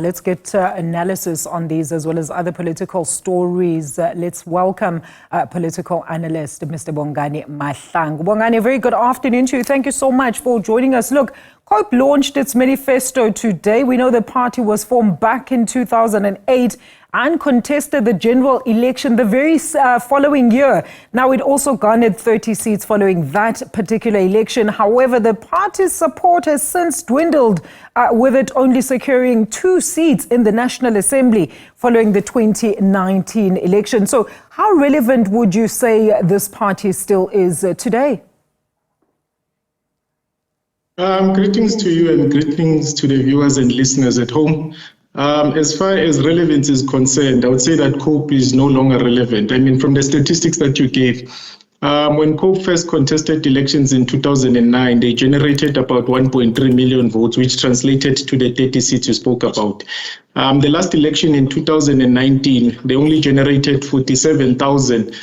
Let's get analysis on these as well as other political stories. Let's welcome political analyst Mr. Bongani Mahlangu. Bongani, a very good afternoon to you. Thank you so much for joining us. Look, COPE launched its manifesto today. We know the party was formed back in 2008 and contested the general election the very following year. Now, it also garnered 30 seats following that particular election. However, the party's support has since dwindled, with it only securing 2 seats in the National Assembly following the 2019 election. So how relevant would you say this party still is today? Greetings to you and greetings to the viewers and listeners at home. As far as relevance is concerned, I would say that COPE is no longer relevant. I mean, from the statistics that you gave, when COPE first contested elections in 2009, they generated about 1.3 million votes, which translated to the 30 seats you spoke about. The last election in 2019, they only generated 47,000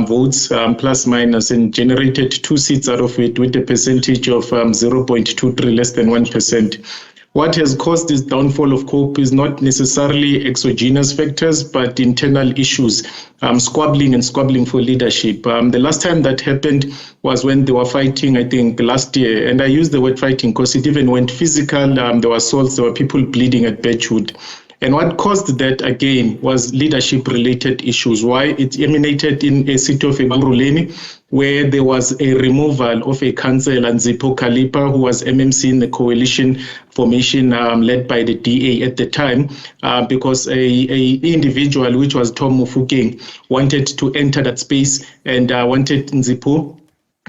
votes, plus minus, and generated 2 seats out of it with a percentage of 0.23, less than 1%. What has caused this downfall of COPE is not necessarily exogenous factors, but internal issues, squabbling for leadership. The last time that happened was when they were fighting, I think, last year. And I use the word fighting because it even went physical. There were assaults, there were people bleeding at Birchwood. And what caused that, again, was leadership-related issues. Why? It emanated in a city of Ekurhuleni, where there was a removal of a councillor, Nzipho Kalipa, who was MMC in the coalition formation led by the DA at the time, because a individual, which was Tom Mofokeng, wanted to enter that space and wanted Nzipho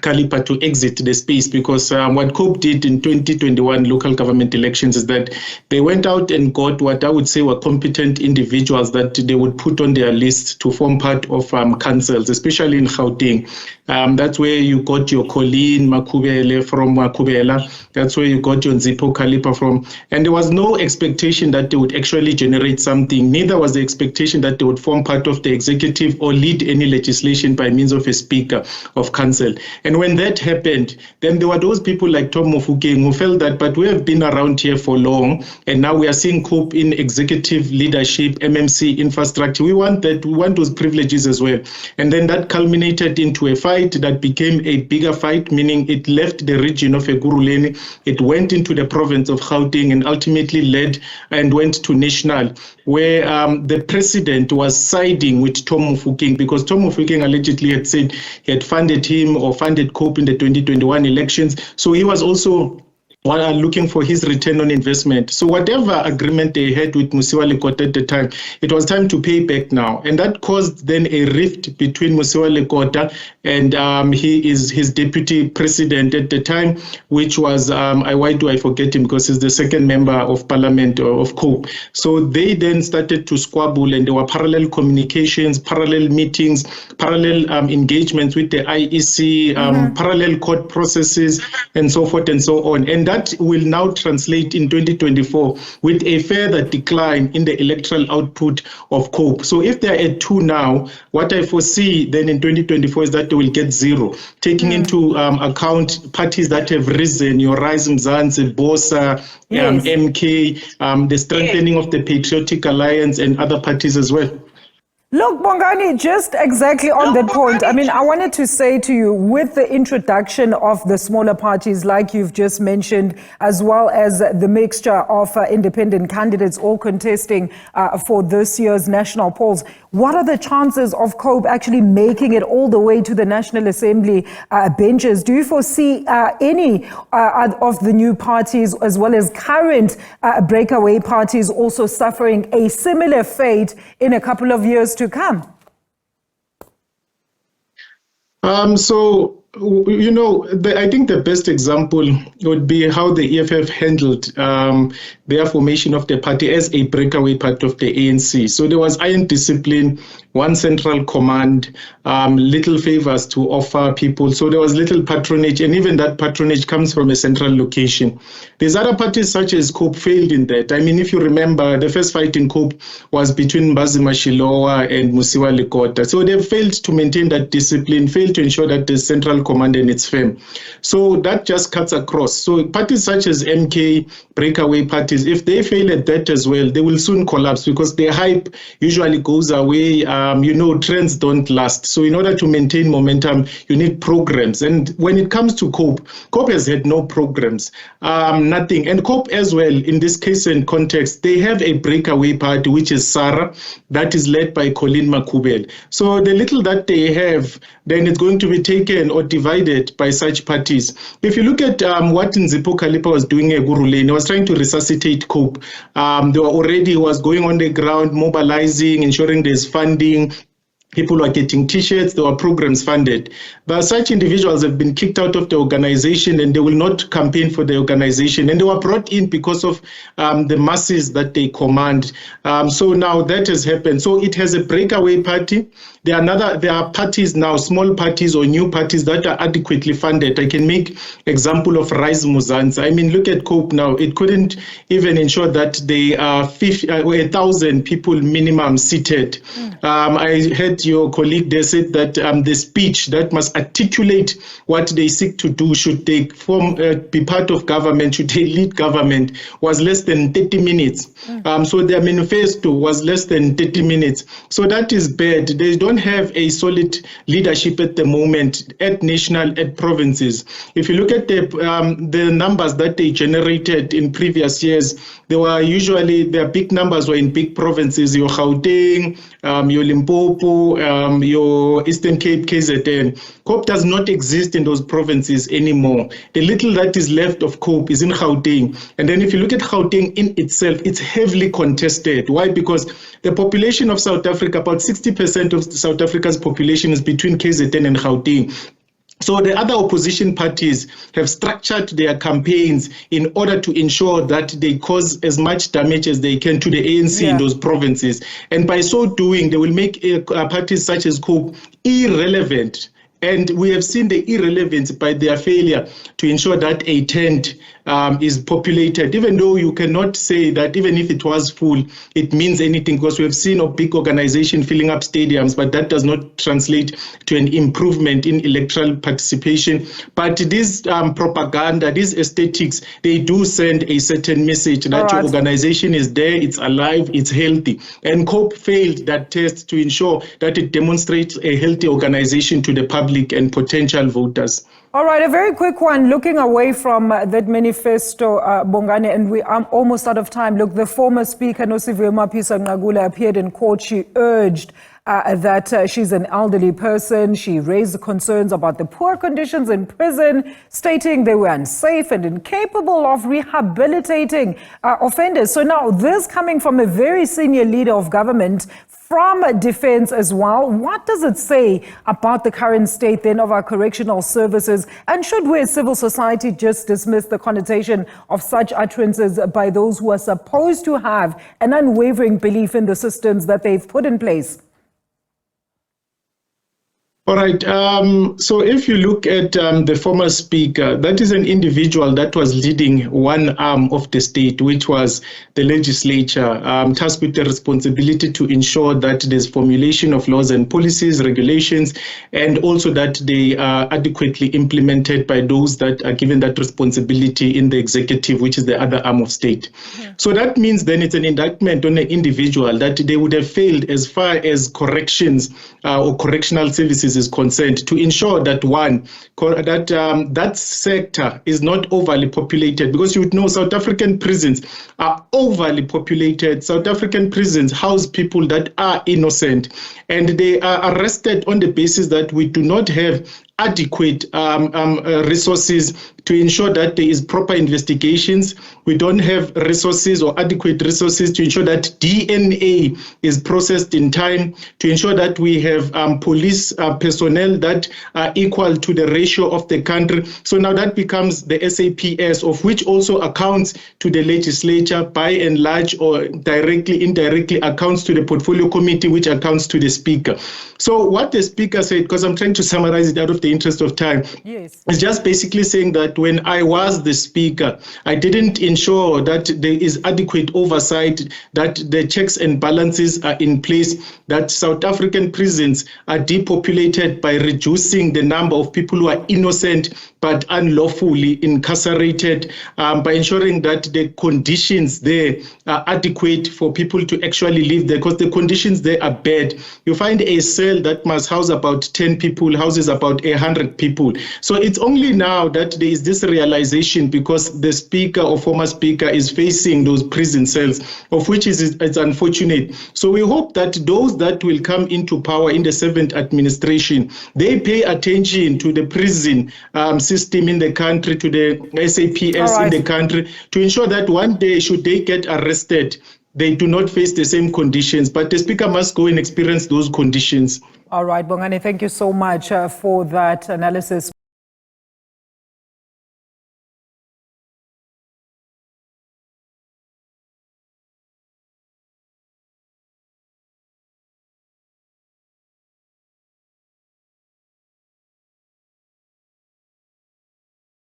Kalipa to exit the space, because what COPE did in 2021 local government elections is that they went out and got what I would say were competent individuals that they would put on their list to form part of councils, especially in Gauteng. That's where you got your Colleen Makubele from Makubela. That's where you got your Nzipho Kalipa from. And there was no expectation that they would actually generate something. Neither was the expectation that they would form part of the executive or lead any legislation by means of a speaker of council. And when that happened, then there were those people like Tom Mofokeng who felt that, but we have been around here for long, and now we are seeing COPE in executive leadership, MMC infrastructure. We want that, we want those privileges as well. And then that culminated into a fight that became a bigger fight, meaning it left the region of Ekurhuleni, it went into the province of Gauteng, and ultimately led and went to national, where the president was siding with Tom Mofokeng, because Tom Mofokeng allegedly had said he had funded him or funded COPE in the 2021 elections. So he was also looking for his return on investment. So whatever agreement they had with Musiwa Lekota at the time, it was time to pay back now. And that caused then a rift between Musiwa Lekota and his deputy president at the time, which was, why do I forget him? Because he's the second member of parliament of COPE. So they then started to squabble, and there were parallel communications, parallel meetings, parallel engagements with the IEC, parallel court processes, and so forth and so on. And that will now translate in 2024 with a further decline in the electoral output of COPE. So if they're at 2 now, what I foresee then in 2024 is that they will get 0, taking into account parties that have risen, your Rise Mzansi, BOSA, yes, MK, the strengthening of the Patriotic Alliance and other parties as well. Look, Bongani, just exactly on that point. I mean, I wanted to say to you, with the introduction of the smaller parties, like you've just mentioned, as well as the mixture of independent candidates all contesting for this year's national polls, what are the chances of COPE actually making it all the way to the National Assembly benches? Do you foresee any of the new parties, as well as current breakaway parties, also suffering a similar fate in a couple of years to come? I think the best example would be how the EFF handled their formation of the party as a breakaway part of the ANC. So there was iron discipline, one central command, little favors to offer people. So there was little patronage, and even that patronage comes from a central location. There's other parties such as COPE failed in that. I mean, if you remember, the first fight in COPE was between Mbazi Mashilowa and Musiwa Lekota. So they failed to maintain that discipline, failed to ensure that the central command and its firm. So that just cuts across. So parties such as MK, breakaway parties, if they fail at that as well, they will soon collapse because their hype usually goes away. Trends don't last. So in order to maintain momentum, you need programs. And when it comes to COPE has had no programs, nothing. And COPE as well, in this case and context, they have a breakaway party, which is SARA, that is led by Colleen Makubele. So the little that they have, then it's going to be taken or divided by such parties. If you look at what Nzipho Kalipa was doing at Guruleni, he was trying to resuscitate COPE. He was going on the ground, mobilizing, ensuring there's funding. People were getting T-shirts, there were programs funded. But such individuals have been kicked out of the organization and they will not campaign for the organization. And they were brought in because of the masses that they command. So now that has happened. So it has a breakaway party. There are parties now, small parties or new parties that are adequately funded. I can make example of Rise Muzanza. I mean, look at COPE now. It couldn't even ensure that they are 1,000 people minimum seated. I heard your colleague there said that the speech that must articulate what they seek to do, should they be part of government, should they lead government, was less than 30 minutes. So their manifesto was less than 30 minutes. So that is bad. They don't have a solid leadership at the moment, at national, at provinces. If you look at the numbers that they generated in previous years, their big numbers were in big provinces, your Gauteng, your Limpopo, your Eastern Cape, KZN. COPE does not exist in those provinces anymore. The little that is left of COPE is in Gauteng. And then if you look at Gauteng in itself, it's heavily contested. Why? Because the population of South Africa, about 60% of South Africa's population is between KZN and Gauteng. So the other opposition parties have structured their campaigns in order to ensure that they cause as much damage as they can to the ANC in those provinces. And by so doing, they will make parties such as COPE irrelevant. And we have seen the irrelevance by their failure to ensure that a tent is populated, even though you cannot say that even if it was full, it means anything, because we have seen a big organization filling up stadiums, but that does not translate to an improvement in electoral participation. But this propaganda, these aesthetics, they do send a certain message that your organization is there, it's alive, it's healthy. And COPE failed that test to ensure that it demonstrates a healthy organization to the public and potential voters. All right, a very quick one, looking away from that manifesto, Bongani, and we are almost out of time. Look, the former speaker, Nosiviwe Mapisa-Nqagula, appeared in court. She urged that she's an elderly person. She raised concerns about the poor conditions in prison, stating they were unsafe and incapable of rehabilitating offenders. So now this coming from a very senior leader of government, from defense as well. What does it say about the current state then of our correctional services? And should we as civil society just dismiss the connotation of such utterances by those who are supposed to have an unwavering belief in the systems that they've put in place? All right. So if you look at the former speaker, that is an individual that was leading one arm of the state, which was the legislature, tasked with the responsibility to ensure that there's formulation of laws and policies, regulations, and also that they are adequately implemented by those that are given that responsibility in the executive, which is the other arm of state. Yeah. So that means then it's an indictment on an individual that they would have failed as far as corrections or correctional services is concerned to ensure that that sector is not overly populated, because you would know South African prisons are overly populated. South African prisons house people that are innocent, and they are arrested on the basis that we do not have adequate resources to ensure that there is proper investigations. We don't have resources or adequate resources to ensure that DNA is processed in time, to ensure that we have police personnel that are equal to the ratio of the country. So now that becomes the SAPS, of which also accounts to the legislature by and large, or directly, indirectly accounts to the portfolio committee, which accounts to the speaker. So what the speaker said, because I'm trying to summarize it out of the the interest of time. Yes. It's just basically saying that when I was the speaker, I didn't ensure that there is adequate oversight, that the checks and balances are in place, that South African prisons are depopulated by reducing the number of people who are innocent but unlawfully incarcerated, by ensuring that the conditions there are adequate for people to actually live there, because the conditions there are bad. You find a cell that must house about 10 people, houses about 100 people. So it's only now that there is this realization, because the speaker or former speaker is facing those prison cells, of which it's unfortunate. So we hope that those that will come into power in the 7th administration, they pay attention to the prison system in the country, to the SAPS in the country, to ensure that one day, should they get arrested, they do not face the same conditions, but the speaker must go and experience those conditions. All right, Bongani, thank you so much for that analysis.